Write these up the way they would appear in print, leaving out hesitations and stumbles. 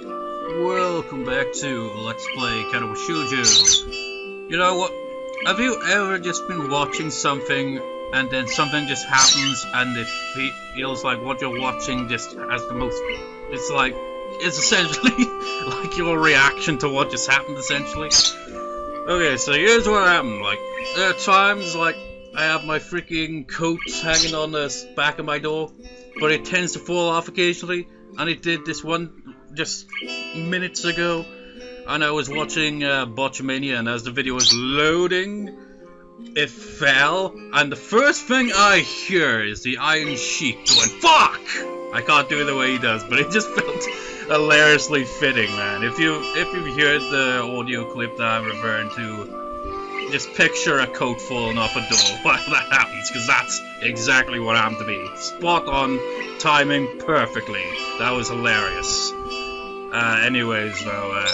Welcome back to Let's Play Katawa Shoujo. You know what? Have you ever just been watching something and then something just happens and it feels like what you're watching just has the most... It's essentially like your reaction to what just happened, essentially. Okay, so here's what happened. Like, there are times, like, I have my freaking coat hanging on the back of my door, but it tends to fall off occasionally, and it did this one just minutes ago, and I was watching Botchamania, and as the video was loading, it fell, and the first thing I hear is the Iron Sheik going, "Fuck!" I can't do it the way he does, but it just felt hilariously fitting, man. If you've heard the audio clip that I'm referring to, just picture a coat falling off a door while that happens, because that's exactly what happened to me. Spot on, timing perfectly. That was hilarious. Anyways, though,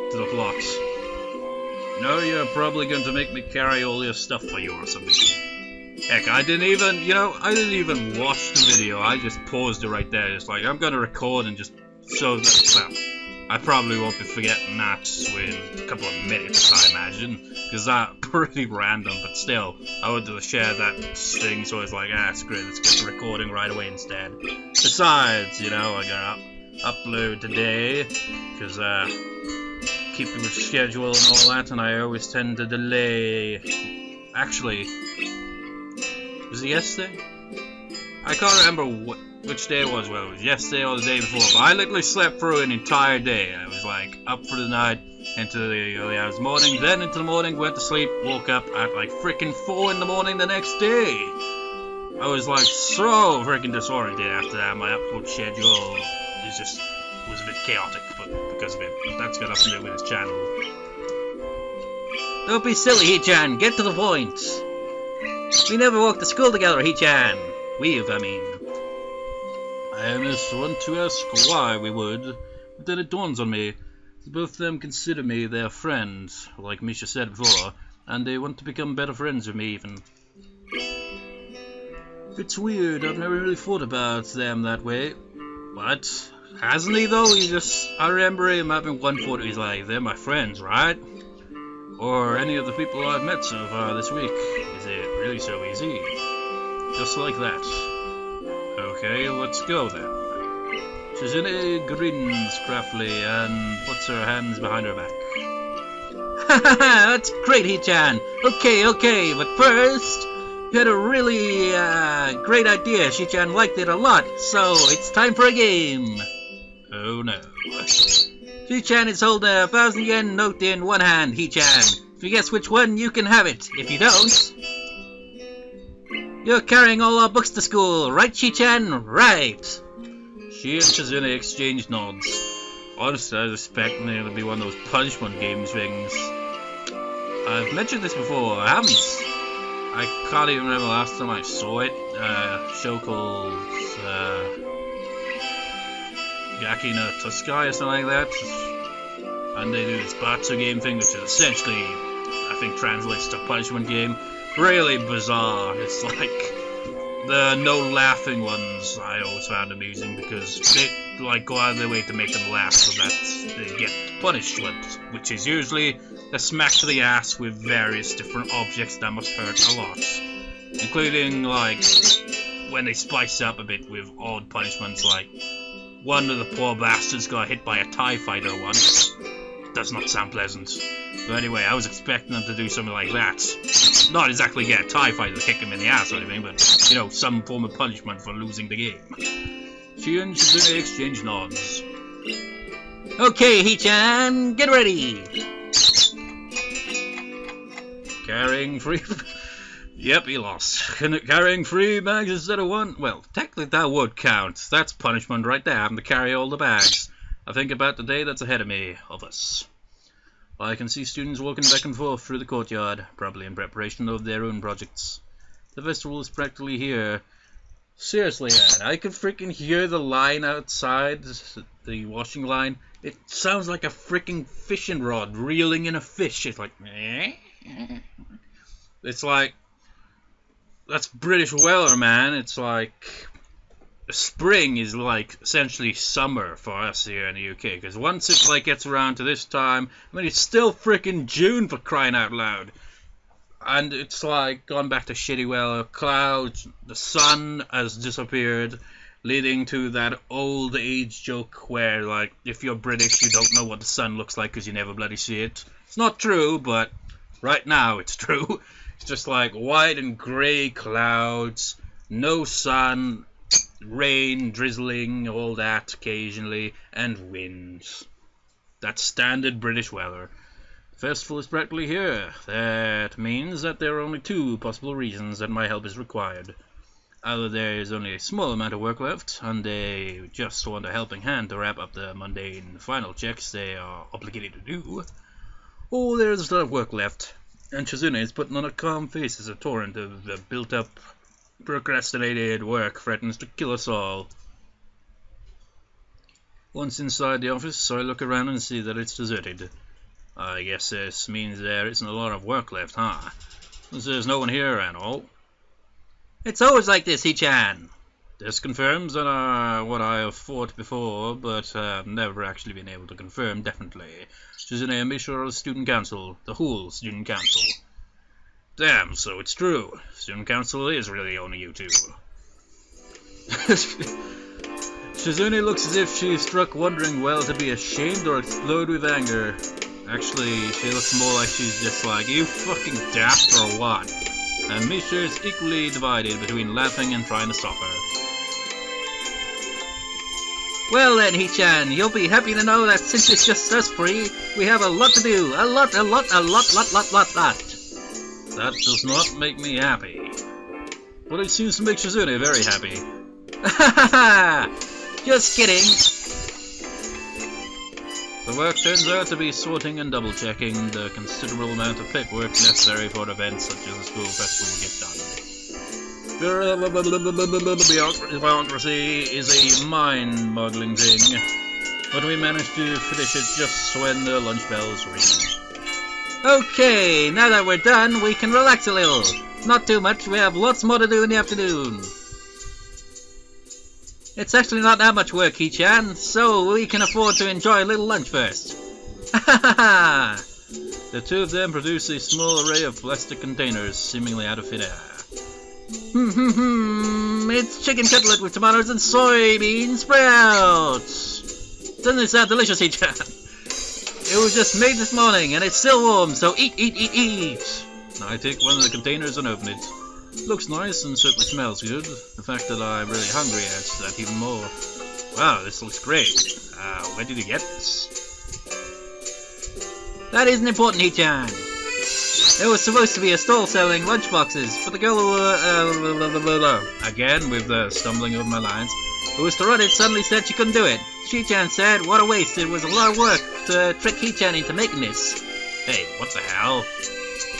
to the vlogs. No, you're probably going to make me carry all your stuff for you or something. Heck, I didn't even watch the video. I just paused it right there. Just like, I'm gonna record and just so that, well, I probably won't be forgetting that with a couple of minutes, I imagine, because that's pretty random, but still, I wanted to share that thing, so it's like, screw it, let's get the recording right away instead. Besides, you know, I'm gonna upload today, because, keeping the schedule and all that, and I always tend to delay. Actually, was it yesterday? I can't remember which day it was, whether it was yesterday or the day before, but I literally slept through an entire day. I was like up for the night, into the early hours of the morning, then into the morning, went to sleep, woke up at like freaking 4 in the morning the next day. I was like so freaking disoriented after that. My upload schedule was a bit chaotic, but because of it. But that's got nothing to do with his channel. Don't be silly, Hee-chan, get to the point. We never walked to school together, Hee-chan. I mean. I just want to ask why we would, but then it dawns on me that both of them consider me their friend, like Misha said before, and they want to become better friends with me even. It's weird, I've never really thought about them that way. What? Hasn't he though? I remember him having one thought, he's like, they're my friends, right? Or any of the people I've met so far this week. Is it really so easy? Just like that. Okay, let's go then. Shizune grins craftily and puts her hands behind her back. Haha, that's great, Hee-chan. Okay, but first, you had a really great idea. Hee-chan liked it a lot, so it's time for a game. Oh no. Hee-chan is holding a 1,000 yen note in one hand, Hee-chan. If you guess which one, you can have it. If you don't, you're carrying all our books to school, right, Hee-chan? Right. She and Shizune exchange nods. Honestly, I was expecting it to be one of those punishment games things. I've mentioned this before. I can't even remember the last time I saw it. Show called Gaki no Toskai or something like that. And they do this Batsu game thing, which is essentially, I think, translates to punishment game. Really bizarre. It's like the no laughing ones I always found amusing because they like go out of their way to make them laugh so that they get punished with, which is usually a smack to the ass with various different objects that must hurt a lot, including like when they spice up a bit with odd punishments, like one of the poor bastards got hit by a TIE fighter once. Does not sound pleasant. But anyway, I was expecting them to do something like that. Not exactly get a TIE fighter to kick him in the ass or anything, but, you know, some form of punishment for losing the game. She and Shizune exchange nods. Okay, Hee-chan, get ready! Carrying 3... Yep, he lost. Carrying 3 bags instead of 1? Well, technically that would count. That's punishment right there, having to carry all the bags. I think about the day that's ahead of us. I can see students walking back and forth through the courtyard, probably in preparation of their own projects. The festival is practically here. Seriously, man, I could freaking hear the line outside, the washing line. It sounds like a freaking fishing rod reeling in a fish. It's like... It's like... That's British weather, man. It's like... spring is like essentially summer for us here in the UK, because once it like gets around to this time, I mean it's still freaking June for crying out loud, and it's like gone back to shitty weather, clouds, the sun has disappeared, leading to that old age joke where like if you're British you don't know what the sun looks like because you never bloody see it. It's not true, but right now it's true. It's just like white and grey clouds, no sun, rain, drizzling, all that occasionally, and winds. That's standard British weather. The festival is practically here. That means that there are only two possible reasons that my help is required. Either there is only a small amount of work left, and they just want a helping hand to wrap up the mundane final checks they are obligated to do, or there is a lot of work left, and Shizune is putting on a calm face as a torrent of the built-up procrastinated work threatens to kill us all. Once inside the office, I look around and see that it's deserted. I guess this means there isn't a lot of work left, huh? Since there's no one here and all. It's always like this, Hichan. This confirms what I have thought before, but never actually been able to confirm definitely. Shizune and Misha are the student council, the whole student council. Damn, so it's true. Student council is really only you two. Shizune looks as if she's struck wondering whether to be ashamed or explode with anger. Actually, she looks more like she's just like, you fucking daft or what? And Misha is equally divided between laughing and trying to stop her. Well then, Hichan, you'll be happy to know that since it's just us three, we have a lot to do. A lot. That does not make me happy. But it seems to make Shizune very happy. Just kidding. The work turns out to be sorting and double-checking the considerable amount of paperwork necessary for events such as the school festival get done. Bureaucracy is a mind-boggling thing, but we managed to finish it just when the lunch bells ring. Okay, now that we're done, we can relax a little. Not too much, we have lots more to do in the afternoon. It's actually not that much work, Hichan, so we can afford to enjoy a little lunch first. The two of them produce a small array of plastic containers, seemingly out of thin air. It's chicken cutlet with tomatoes and soybean sprouts. Doesn't it sound delicious, Hichan? It was just made this morning, and it's still warm, so eat. I take one of the containers and open it. Looks nice and certainly smells good. The fact that I'm really hungry adds to that even more. Wow, this looks great. Where did you get this? That isn't important, Hichan. It was supposed to be a stall selling lunchboxes, but the girl who, again with the stumbling over my lines, who was to run it suddenly said she couldn't do it. Shichan said, what a waste, it was a lot of work to trick Hichan into making this. Hey, what the hell?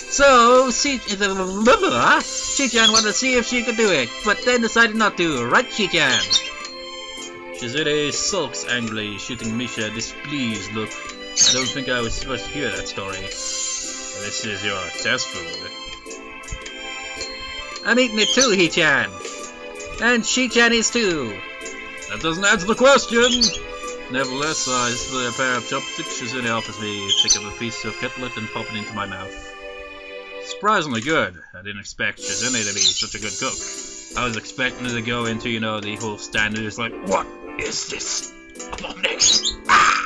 So, Shichan wanted to see if she could do it, but then decided not to, right, Shichan? Shizune sulks angrily, shooting Misha a displeased look. I don't think I was supposed to hear that story. This is your test food. I'm eating it too, Hichan. And Shichan is too. That doesn't answer the question! Nevertheless, I display a pair of chopsticks Shizune offers me, pick up a piece of cutlet and pop it into my mouth. Surprisingly good. I didn't expect Shizune to be such a good cook. I was expecting her to go into, you know, the whole standard is like, what is this abomination? Ah!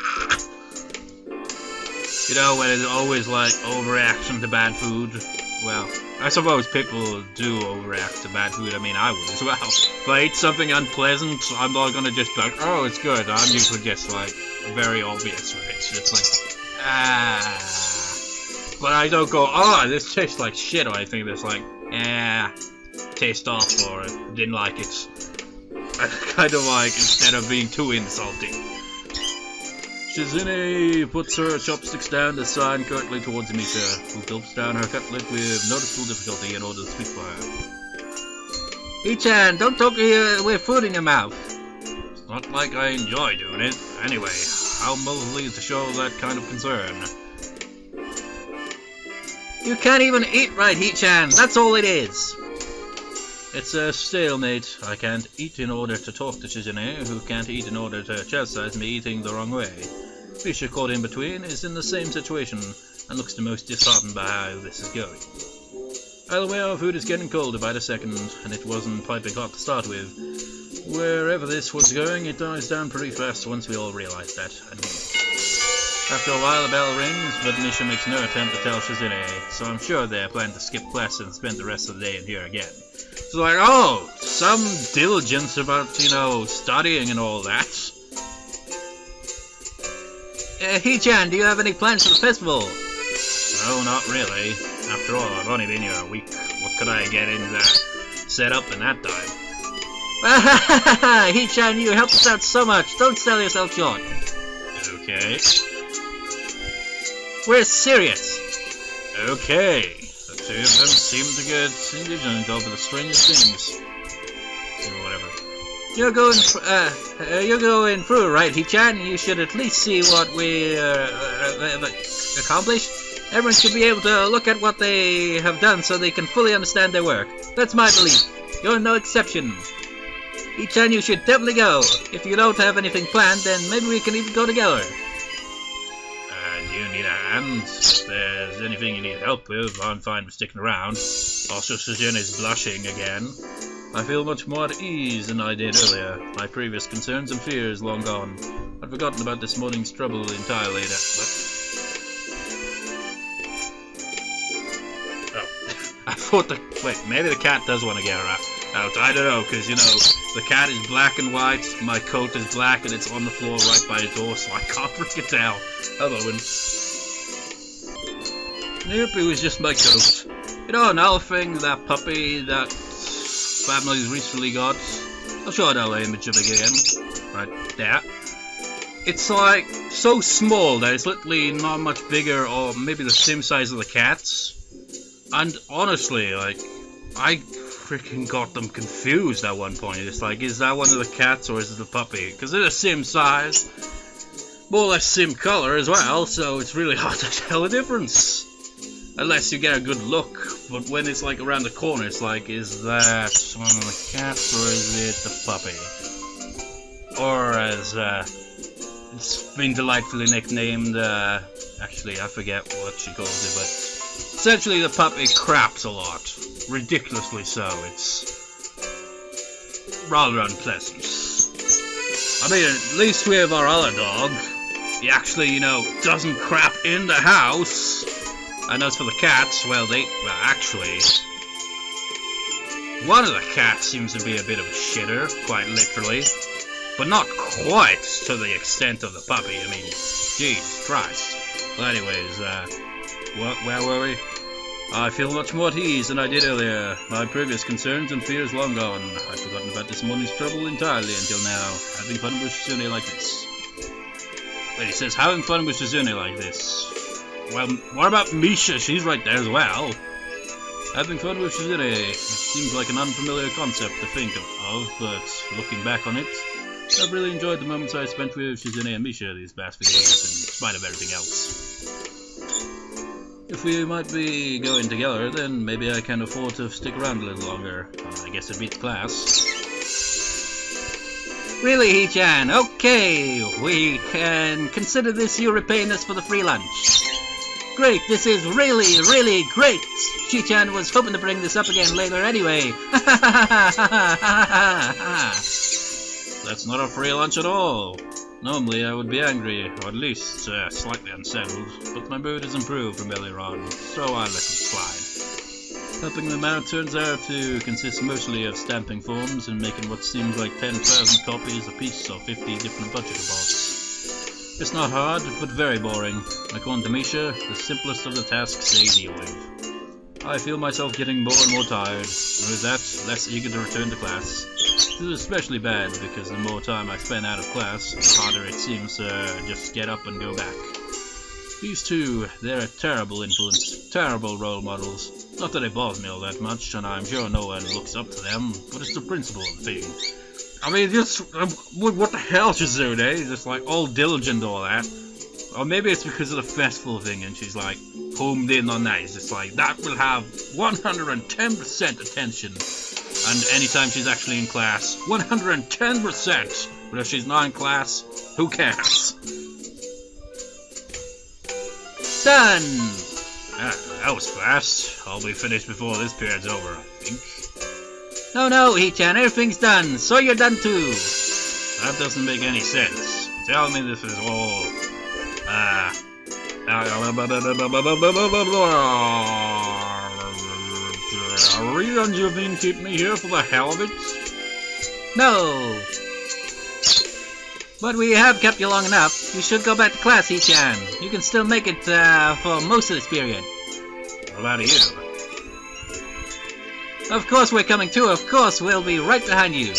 You know, when it's always like overreaction to bad food. Well, I suppose people do overreact to bad food. I mean, I would as well. If I eat something unpleasant, I'm not gonna just be like, oh, it's good. I'm usually just like very obvious with it. It's like, but I don't go, oh, this tastes like shit, or anything. It's like, taste off, or didn't like it. I kind of like, instead of being too insulting. Shizune puts her chopsticks down to sign curtly towards Misha, who gulps down her cutlet with noticeable difficulty in order to speak for her. Hichan, don't talk with food in your mouth. It's not like I enjoy doing it. Anyway, how motherly to show that kind of concern. You can't even eat right, Hichan. That's all it is. It's a stalemate. I can't eat in order to talk to Shizune, who can't eat in order to chastise me eating the wrong way. Misha, caught in between, is in the same situation, and looks the most disheartened by how this is going. Either way, our food is getting colder by the second, and it wasn't piping hot to start with. Wherever this was going, it dies down pretty fast once we all realize that. After a while, the bell rings, but Misha makes no attempt to tell Shizune, so I'm sure they're planning to skip class and spend the rest of the day in here again. It's like, oh, some diligence about, you know, studying and all that. Hee-chan, do you have any plans for the festival? No, not really. After all, I've only been here a week. What could I get into that set up in that time? Hee-chan, you helped us out so much. Don't sell yourself short. Okay. We're serious. Okay. The two of them seem to get indignant over the strangest things. Or whatever. You're going through, right, Hee-chan? You should at least see what we accomplished. Everyone should be able to look at what they have done so they can fully understand their work. That's my belief. You're no exception. Hee-chan, you should definitely go. If you don't have anything planned, then maybe we can even go together. Do you need a hand? If there's anything you need help with, I'm fine with sticking around. Also, Shizune is blushing again. I feel much more at ease than I did earlier. My previous concerns and fears long gone. I'd forgotten about this morning's trouble entirely. I thought wait, maybe the cat does want to get out. I don't know, because, you know, the cat is black and white, my coat is black, and it's on the floor right by the door, so I can't freaking tell. Hello, and... Nope, it was just my coat. You know, another thing, that puppy that family's recently got, I'll show you the image of it again. Right there. It's like, so small that it's literally not much bigger, or maybe the same size of the cat's. And honestly, like, I freaking got them confused at one point. It's like, is that one of the cats or is it the puppy? Because they're the same size, more or less same color as well, so it's really hard to tell the difference. Unless you get a good look, but when it's like around the corner, it's like, is that one of the cats or is it the puppy? Or as it's been delightfully nicknamed, actually I forget what she calls it, but essentially the puppy craps a lot. Ridiculously so. It's rather unpleasant. I mean, at least with our other dog, he actually, you know, doesn't crap in the house. And as for the cats, well, actually, one of the cats seems to be a bit of a shitter, quite literally. But not quite to the extent of the puppy. I mean, Jesus Christ. Well, anyways, where were we? I feel much more at ease than I did earlier. My previous concerns and fears long gone. I'd forgotten about this morning's trouble entirely until now. Having fun with Shizune like this. Wait, he says having fun with Shizune like this. Well, what about Misha? She's right there as well. Having fun with Shizune. It seems like an unfamiliar concept to think of, but looking back on it, I've really enjoyed the moments I spent with Shizune and Misha these past few days, in spite of everything else. If we might be going together, then maybe I can afford to stick around a little longer. I guess it beats class. Really, Hee-chan? Okay, we can consider this you repaying us for the free lunch. Great, this is really, really great! Hee-chan was hoping to bring this up again later anyway. That's not a free lunch at all. Normally I would be angry, or at least slightly unsettled, but my mood has improved from earlier on, so I let it slide. Helping them out turns out to consist mostly of stamping forms and making what seems like 10,000 copies apiece of 50 different budget reports. It's not hard, but very boring. According to Misha, the simplest of the tasks they deal with. I feel myself getting more and more tired, and with that, less eager to return to class. This is especially bad because the more time I spend out of class, the harder it seems to just get up and go back. These two, they're a terrible influence, terrible role models. Not that they bother me all that much, and I'm sure no one looks up to them, but it's the principle of the thing. I mean, just, what the hell, Shizune, eh? Just like all diligent and all that. Or maybe it's because of the festival thing and she's like homed in on that. It's just like, that will have 110% attention. And anytime she's actually in class, 110%. But if she's not in class, who cares? Done! That was fast. I'll be finished before this period's over, I think. No, Hee-chan, everything's done, so you're done too. That doesn't make any sense. Tell me this is all... Don't you think keep me here for the hell of it? No! But we have kept you long enough. You should go back to class, Hee-chan. You can still make it for most of this period. What about you? Of course we're coming too. Of course we'll be right behind you.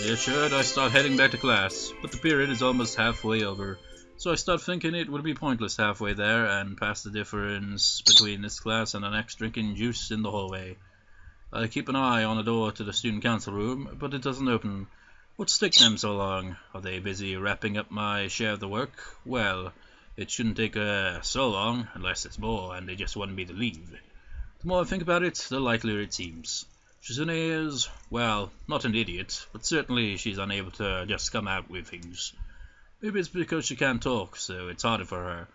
Reassured, I start heading back to class, but the period is almost halfway over. So I start thinking it would be pointless halfway there and past the difference between this class and the next drinking juice in the hallway. I keep an eye on the door to the student council room, but it doesn't open. What's taking them so long? Are they busy wrapping up my share of the work? Well, it shouldn't take so long, unless it's more and they just want me to leave. The more I think about it, the likelier it seems. Shizune is, well, not an idiot, but certainly she's unable to just come out with things. Maybe it's because she can't talk, so it's harder for her.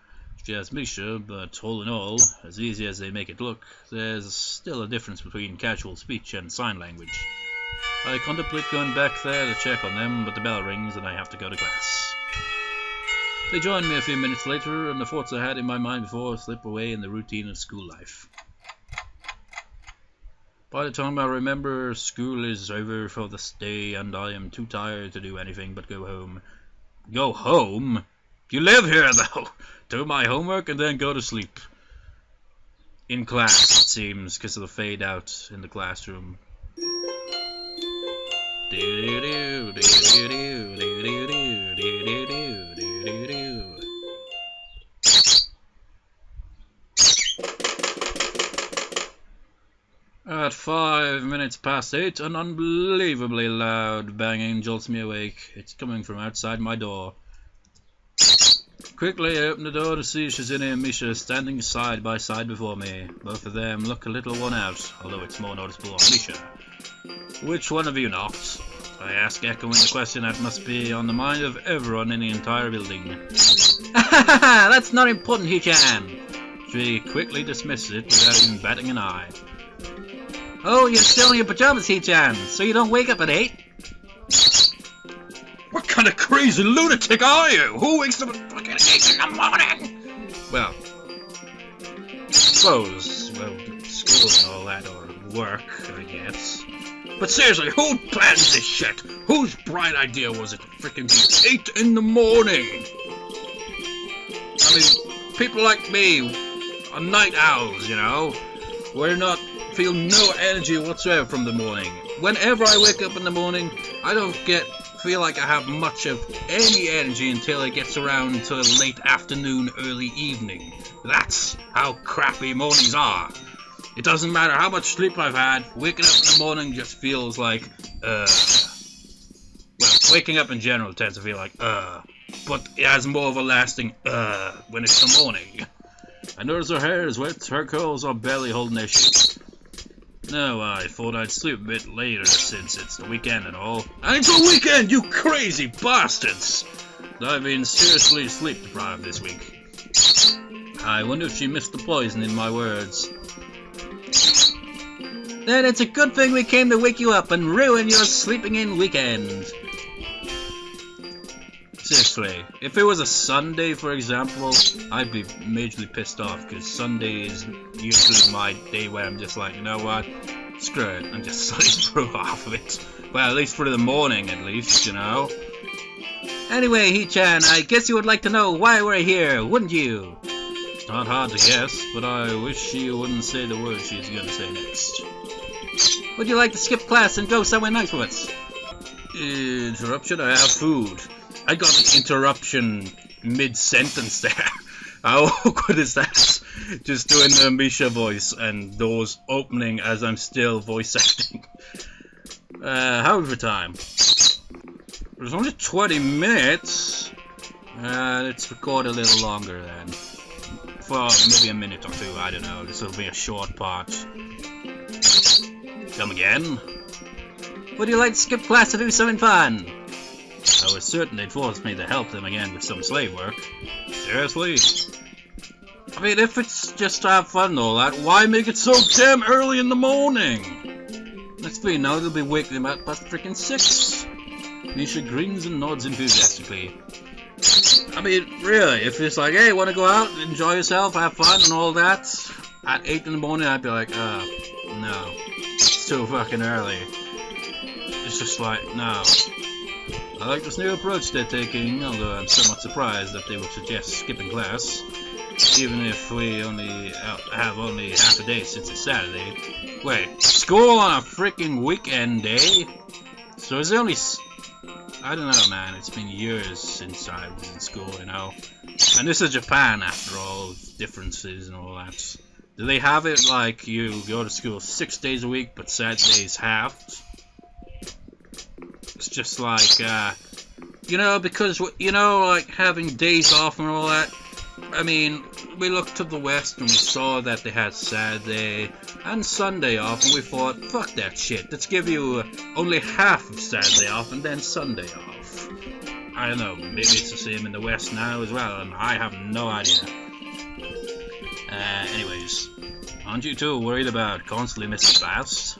She has Misha, but all in all, as easy as they make it look, there's still a difference between casual speech and sign language. I contemplate going back there to check on them, but the bell rings and I have to go to class. They join me a few minutes later, and the thoughts I had in my mind before slip away in the routine of school life. By the time I remember, school is over for this day, and I am too tired to do anything but go home. Go home? You live here, though! Do my homework and then go to sleep. In class, it seems, because of the fade out in the classroom. At 5 minutes past 8, an unbelievably loud banging jolts me awake. It's coming from outside my door. Quickly I open the door to see Shizune and Misha standing side by side before me. Both of them look a little worn out, although it's more noticeable on Misha. Which one of you knocked? I ask, echoing the question that must be on the mind of everyone in the entire building. That's not important, Hee-chan! She quickly dismisses it without even batting an eye. Oh, you're still in your pajamas, Hee-chan, so you don't wake up at 8? What kind of crazy lunatic are you? Who wakes up at fucking 8 in the morning? Well, suppose, school and all that, or work, I guess. But seriously, who plans this shit? Whose bright idea was it to freaking be 8 in the morning? I mean, people like me are night owls, you know? Feel no energy whatsoever from the morning. Whenever I wake up in the morning, I don't feel like I have much of any energy until it gets around to late afternoon, early evening. That's how crappy mornings are. It doesn't matter how much sleep I've had, waking up in the morning just feels like, well, waking up in general tends to feel like, but it has more of a lasting, when it's the morning. I notice her hair is wet, her curls are barely holding their shape. No, I thought I'd sleep a bit later since it's the weekend and all. And it's a weekend, you crazy bastards! I've been seriously sleep deprived this week. I wonder if she missed the poison in my words. Then it's a good thing we came to wake you up and ruin your sleeping in weekend. Seriously, if it was a Sunday, for example, I'd be majorly pissed off, because Sunday is usually my day where I'm just like, you know what, screw it, and just sleep through half of it. Well, at least for the morning, at least, you know. Anyway, Hee-chan, I guess you would like to know why we're here, wouldn't you? It's not hard to guess, but I wish she wouldn't say the word she's going to say next. Would you like to skip class and go somewhere nice with us? Interruption? I have food. I got an interruption mid-sentence there. How awkward is that? Just doing the Misha voice and doors opening as I'm still voice acting. How's the time? There's only 20 minutes. Let's record a little longer then. For maybe a minute or two, I don't know. This will be a short part. Come again? Would you like to skip class to do something fun? I was certain they'd force me to help them again with some slave work. Seriously? I mean, if it's just to have fun and all that, why make it so damn early in the morning? Next thing you know, they'll be waking them up past freaking 6. Misha grins and nods enthusiastically. I mean, really, if it's like, hey, want to go out, enjoy yourself, have fun and all that, at 8 in the morning, I'd be like, no, it's too fucking early. It's just like, no. I like this new approach they're taking, although I'm somewhat surprised that they would suggest skipping class, even if we only have only half a day since it's Saturday. Wait, school on a freaking weekend day? So is it only... I don't know, man. It's been years since I was in school, you know. And this is Japan, after all, differences and all that. Do they have it like you go to school 6 days a week, but Saturdays halved? It's just like, you know, because, you know, like having days off and all that. I mean, we looked to the West and we saw that they had Saturday and Sunday off, and we thought, fuck that shit, let's give you only half of Saturday off and then Sunday off. I don't know, maybe it's the same in the West now as well, and I have no idea. Anyways, aren't you too worried about constantly missing class?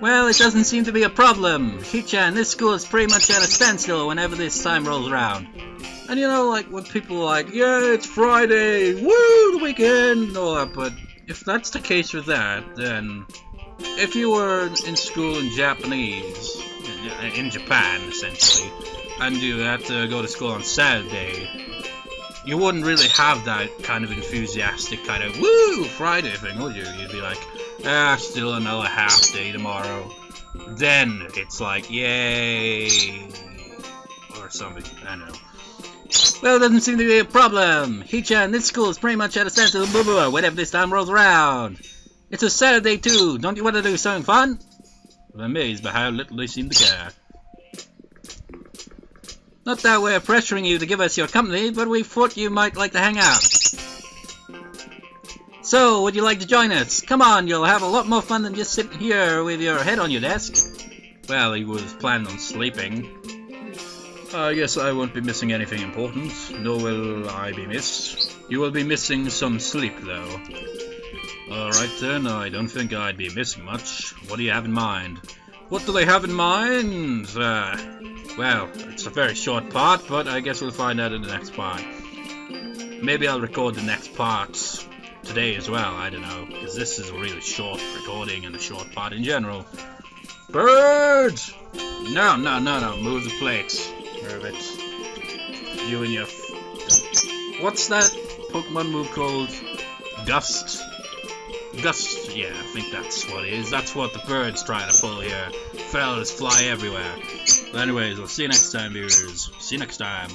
Well, it doesn't seem to be a problem. Hichan, this school is pretty much at a standstill whenever this time rolls around. And you know, like, when people are like, yeah, it's Friday, woo, the weekend, and all that, but if that's the case with that, then if you were in school in Japanese, in Japan, essentially, and you had to go to school on Saturday, you wouldn't really have that kind of enthusiastic kind of, woo, Friday thing, would you? You'd be like, still another half day tomorrow. Then it's like, yay, or something, I don't know. Well, it doesn't seem to be a problem. Hichan, this school is pretty much at a standstill whenever this time rolls around. It's a Saturday too. Don't you want to do something fun? I'm amazed by how little they seem to care. Not that we're pressuring you to give us your company, but we thought you might like to hang out. So, would you like to join us? Come on, you'll have a lot more fun than just sitting here with your head on your desk. Well, he was planning on sleeping. I guess I won't be missing anything important, nor will I be missed. You will be missing some sleep, though. Alright then, I don't think I'd be missing much. What do you have in mind? What do they have in mind? Well, it's a very short part, but I guess we'll find out in the next part. Maybe I'll record the next parts today as well, I don't know, because this is a really short recording and a short part in general. Birds! No, move the plates. Move it. You and your... What's that Pokemon move called? Gust? Gust, yeah, I think that's what it is. That's what the bird's trying to pull here. Fellas fly everywhere. But anyways, I'll see you next time, viewers. See you next time.